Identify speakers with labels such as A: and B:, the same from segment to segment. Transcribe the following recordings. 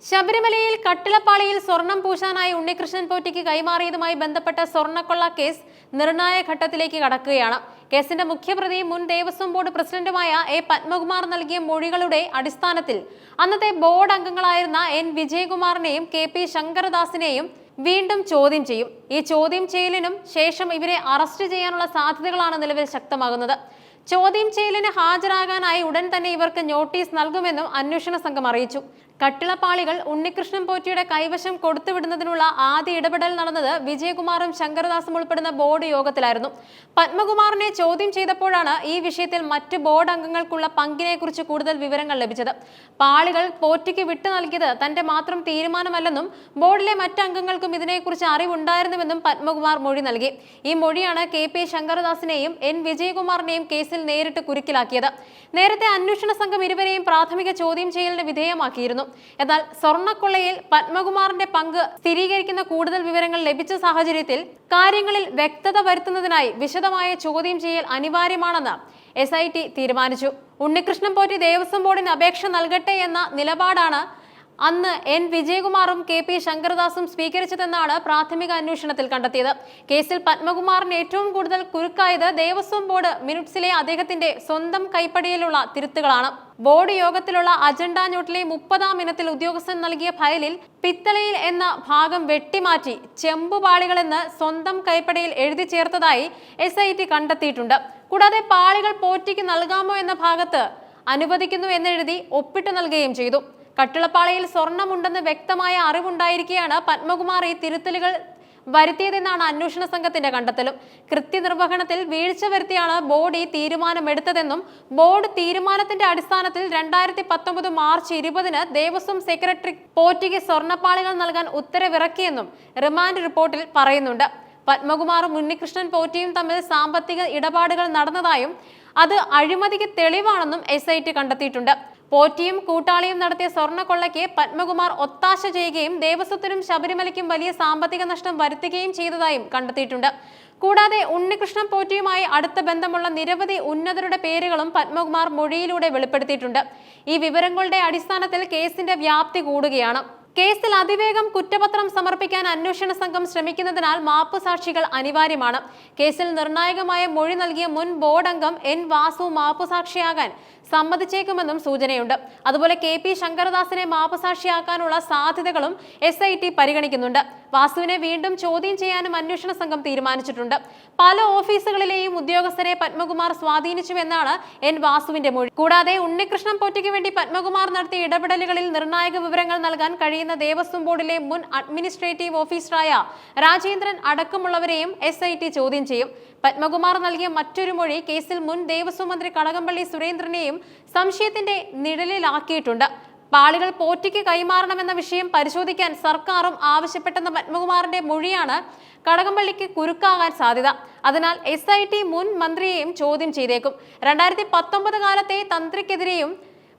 A: ശബരിമലയിൽ കട്ടിളപ്പാളിയിൽ സ്വർണം പൂശാനായി ഉണ്ണികൃഷ്ണൻ പോറ്റിക്ക് കൈമാറിയതുമായി ബന്ധപ്പെട്ട സ്വർണ്ണക്കൊള്ള കേസ് നിർണായക ഘട്ടത്തിലേക്ക് കടക്കുകയാണ്. കേസിന്റെ മുഖ്യപ്രതി മുൻ ദേവസ്വം ബോർഡ് പ്രസിഡന്റുമായ എ പത്മകുമാർ നൽകിയ മൊഴികളുടെ അടിസ്ഥാനത്തിൽ അന്നത്തെ ബോർഡ് അംഗങ്ങളായിരുന്ന എൻ വിജയകുമാറിനെയും കെ പി ശങ്കരദാസിനെയും വീണ്ടും ചോദ്യം ചെയ്യും. ഈ ചോദ്യം ചെയ്യലിനും ശേഷം ഇവരെ അറസ്റ്റ് ചെയ്യാനുള്ള സാധ്യതകളാണ് നിലവിൽ ശക്തമാകുന്നത്. ചോദ്യം ചെയ്യലിന് ഹാജരാകാനായി ഉടൻ തന്നെ ഇവർക്ക് നോട്ടീസ് നൽകുമെന്നും അന്വേഷണ സംഘം അറിയിച്ചു. കട്ടിളപ്പാളികൾ ഉണ്ണികൃഷ്ണൻ പോറ്റിയുടെ കൈവശം കൊടുത്തുവിടുന്നതിനുള്ള ആദ്യ ഇടപെടൽ നടന്നത് വിജയകുമാറും ശങ്കരദാസും ഉൾപ്പെടുന്ന ബോർഡ് യോഗത്തിലായിരുന്നു. പത്മകുമാറിനെ ചോദ്യം ചെയ്തപ്പോഴാണ് ഈ വിഷയത്തിൽ മറ്റ് ബോർഡ് അംഗങ്ങൾക്കുള്ള പങ്കിനെ കുറിച്ച് കൂടുതൽ വിവരങ്ങൾ ലഭിച്ചത്. പാളികൾ പോറ്റിക്ക് വിട്ടു നൽകിയത് തന്റെ മാത്രം തീരുമാനമല്ലെന്നും ബോർഡിലെ മറ്റ് അംഗങ്ങൾക്കും ഇതിനെക്കുറിച്ച് അറിവുണ്ടായിരുന്നുവെന്നും പത്മകുമാർ മൊഴി നൽകി. ഈ മൊഴിയാണ് കെ പി ശങ്കരദാസിനെയും എൻ വിജയകുമാറിനെയും കേസിൽ നേരിട്ട് കുരുക്കിലാക്കിയത്. നേരത്തെ അന്വേഷണ സംഘം ഇരുവരെയും പ്രാഥമിക ചോദ്യം ചെയ്യലിന് വിധേയമാക്കിയിരുന്നു. എന്നാൽ സ്വർണ്ണക്കൊള്ളയിൽ പത്മകുമാറിന്റെ പങ്ക് സ്ഥിരീകരിക്കുന്ന കൂടുതൽ വിവരങ്ങൾ ലഭിച്ച സാഹചര്യത്തിൽ കാര്യങ്ങളിൽ വ്യക്തത വരുത്തുന്നതിനായി വിശദമായ ചോദ്യം ചെയ്യൽ അനിവാര്യമാണെന്ന് SIT തീരുമാനിച്ചു. ഉണ്ണികൃഷ്ണൻ പോറ്റി ദേവസ്വം ബോർഡിന് അപേക്ഷ നൽകട്ടെ എന്ന നിലപാടാണ് അന്ന് എൻ വിജയകുമാറും കെ പി ശങ്കരദാസും സ്വീകരിച്ചതെന്നാണ് പ്രാഥമിക അന്വേഷണത്തിൽ കണ്ടെത്തിയത്. കേസിൽ പത്മകുമാറിന് ഏറ്റവും കൂടുതൽ കുരുക്കായത് ദേവസ്വം ബോർഡ് മിനിറ്റ്സിലെ അദ്ദേഹത്തിന്റെ സ്വന്തം കൈപ്പടിയിലുള്ള തിരുത്തുകളാണ്. ബോർഡ് യോഗത്തിലുള്ള അജണ്ട നോട്ടിലെ 30-ാം ഇനത്തിൽ ഉദ്യോഗസ്ഥൻ നൽകിയ ഫയലിൽ പിത്തളയിൽ എന്ന ഭാഗം വെട്ടിമാറ്റി ചെമ്പുപാളികളെന്ന് സ്വന്തം കൈപ്പടിയിൽ എഴുതി ചേർത്തതായി SIT കണ്ടെത്തിയിട്ടുണ്ട്. കൂടാതെ പാളികൾ പോറ്റിക്ക് നൽകാമോ എന്ന ഭാഗത്ത് അനുവദിക്കുന്നു എന്നെഴുതി ഒപ്പിട്ട് നൽകുകയും ചെയ്തു. കട്ടിളപ്പാളയിൽ സ്വർണമുണ്ടെന്ന് വ്യക്തമായ അറിവുണ്ടായിരിക്കെയാണ് പത്മകുമാർ ഈ തിരുത്തലുകൾ വരുത്തിയതെന്നാണ് അന്വേഷണ സംഘത്തിന്റെ കണ്ടെത്തലും. കൃത്യനിർവഹണത്തിൽ വീഴ്ച വരുത്തിയാണ് ബോർഡ് ഈ തീരുമാനമെടുത്തതെന്നും ബോർഡ് തീരുമാനത്തിന്റെ അടിസ്ഥാനത്തിൽ 2019 മാർച്ച് 20-ന് ദേവസ്വം സെക്രട്ടറി പോറ്റിക്ക് സ്വർണ്ണപ്പാളികൾ നൽകാൻ ഉത്തരവിറക്കിയെന്നും റിമാൻഡ് റിപ്പോർട്ടിൽ പറയുന്നുണ്ട്. പത്മകുമാറും ഉണ്ണികൃഷ്ണൻ പോറ്റിയും തമ്മിൽ സാമ്പത്തിക ഇടപാടുകൾ നടന്നതായും അത് അഴിമതിക്ക് തെളിവാണെന്നും SIT കണ്ടെത്തിയിട്ടുണ്ട്. പോറ്റിയും കൂട്ടാളിയും നടത്തിയ സ്വർണ്ണക്കൊള്ളയ്ക്ക് പത്മകുമാർ ഒത്താശ ചെയ്യുകയും ദേവസ്വത്തിനും ശബരിമലയ്ക്കും വലിയ സാമ്പത്തിക നഷ്ടം വരുത്തുകയും ചെയ്തതായും കണ്ടെത്തിയിട്ടുണ്ട്. കൂടാതെ ഉണ്ണികൃഷ്ണൻ പോറ്റിയുമായി അടുത്ത ബന്ധമുള്ള നിരവധി ഉന്നതരുടെ പേരുകളും പത്മകുമാർ മൊഴിയിലൂടെ വെളിപ്പെടുത്തിയിട്ടുണ്ട്. ഈ വിവരങ്ങളുടെ അടിസ്ഥാനത്തിൽ കേസിന്റെ വ്യാപ്തി കൂടുകയാണ്. കേസിൽ അതിവേഗം കുറ്റപത്രം സമർപ്പിക്കാൻ അന്വേഷണ സംഘം ശ്രമിക്കുന്നതിനാൽ മാപ്പുസാക്ഷികൾ അനിവാര്യമാണ്. കേസിൽ നിർണായകമായ മൊഴി നൽകിയ മുൻ ബോർഡ് അംഗം N വാസു മാപ്പുസാക്ഷിയാകാൻ സമ്മതിച്ചേക്കുമെന്നും സൂചനയുണ്ട്. അതുപോലെ കെ പി ശങ്കരദാസിനെ മാപ്പുസാക്ഷിയാക്കാനുള്ള സാധ്യതകളും SIT പരിഗണിക്കുന്നുണ്ട്. വാസുവിനെ വീണ്ടും ചോദ്യം ചെയ്യാനും അന്വേഷണ സംഘം തീരുമാനിച്ചിട്ടുണ്ട്. പല ഓഫീസുകളിലെയും ഉദ്യോഗസ്ഥരെ പത്മകുമാർ സ്വാധീനിച്ചുവെന്നാണ് N വാസുവിന്റെ മൊഴി. കൂടാതെ ഉണ്ണികൃഷ്ണൻ പോറ്റിക്ക് വേണ്ടി പത്മകുമാർ നടത്തിയ ഇടപെടലുകളിൽ നിർണായക വിവരങ്ങൾ നൽകാൻ കഴിയുന്ന ദേവസ്വം ബോർഡിലെ മുൻ അഡ്മിനിസ്ട്രേറ്റീവ് ഓഫീസറായ രാജേന്ദ്രൻ അടക്കമുള്ളവരെയും SIT ചോദ്യം ചെയ്യും. പത്മകുമാർ നൽകിയ മറ്റൊരു മൊഴി കേസിൽ മുൻ ദേവസ്വം മന്ത്രി കടകംപള്ളി സുരേന്ദ്രനെയും സംശയത്തിന്റെ നിഴലിലാക്കിയിട്ടുണ്ട്. പാളികൾ പോറ്റിക്ക് കൈമാറണമെന്ന വിഷയം പരിശോധിക്കാൻ സർക്കാരും ആവശ്യപ്പെട്ടെന്ന പത്മകുമാറിന്റെ മൊഴിയാണ് കടകംപള്ളിക്ക് കുരുക്കാകാൻ സാധ്യത. അതിനാൽ SIT മുൻ മന്ത്രിയെയും ചോദ്യം ചെയ്തേക്കും. 2019 കാലത്തെ തന്ത്രിക്കെതിരെയും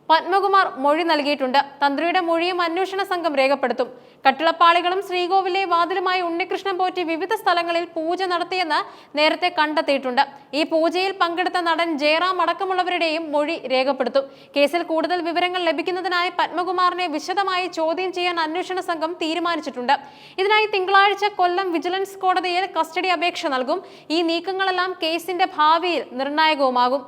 A: പത്മകുമാർ മൊഴി നൽകിയിട്ടുണ്ട്. തന്ത്രിയുടെ മൊഴിയും അന്വേഷണ സംഘം രേഖപ്പെടുത്തും. കട്ടിളപ്പാളികളും ശ്രീകോവിലെ വാതിലുമായി ഉണ്ണികൃഷ്ണൻ പോറ്റി വിവിധ സ്ഥലങ്ങളിൽ പൂജ നടത്തിയെന്ന് നേരത്തെ കണ്ടെത്തിയിട്ടുണ്ട്. ഈ പൂജയിൽ പങ്കെടുത്ത നടൻ ജയറാം അടക്കമുള്ളവരുടെയും മൊഴി രേഖപ്പെടുത്തും. കേസിൽ കൂടുതൽ വിവരങ്ങൾ ലഭിക്കുന്നതിനായി പത്മകുമാറിനെ വിശദമായി ചോദ്യം ചെയ്യാൻ അന്വേഷണ സംഘം തീരുമാനിച്ചിട്ടുണ്ട്. ഇതിനായി തിങ്കളാഴ്ച കൊല്ലം വിജിലൻസ് കോടതിയിൽ കസ്റ്റഡി അപേക്ഷ നൽകും. ഈ നീക്കങ്ങളെല്ലാം കേസിന്റെ ഭാവിയിൽ നിർണായകവുമാകും.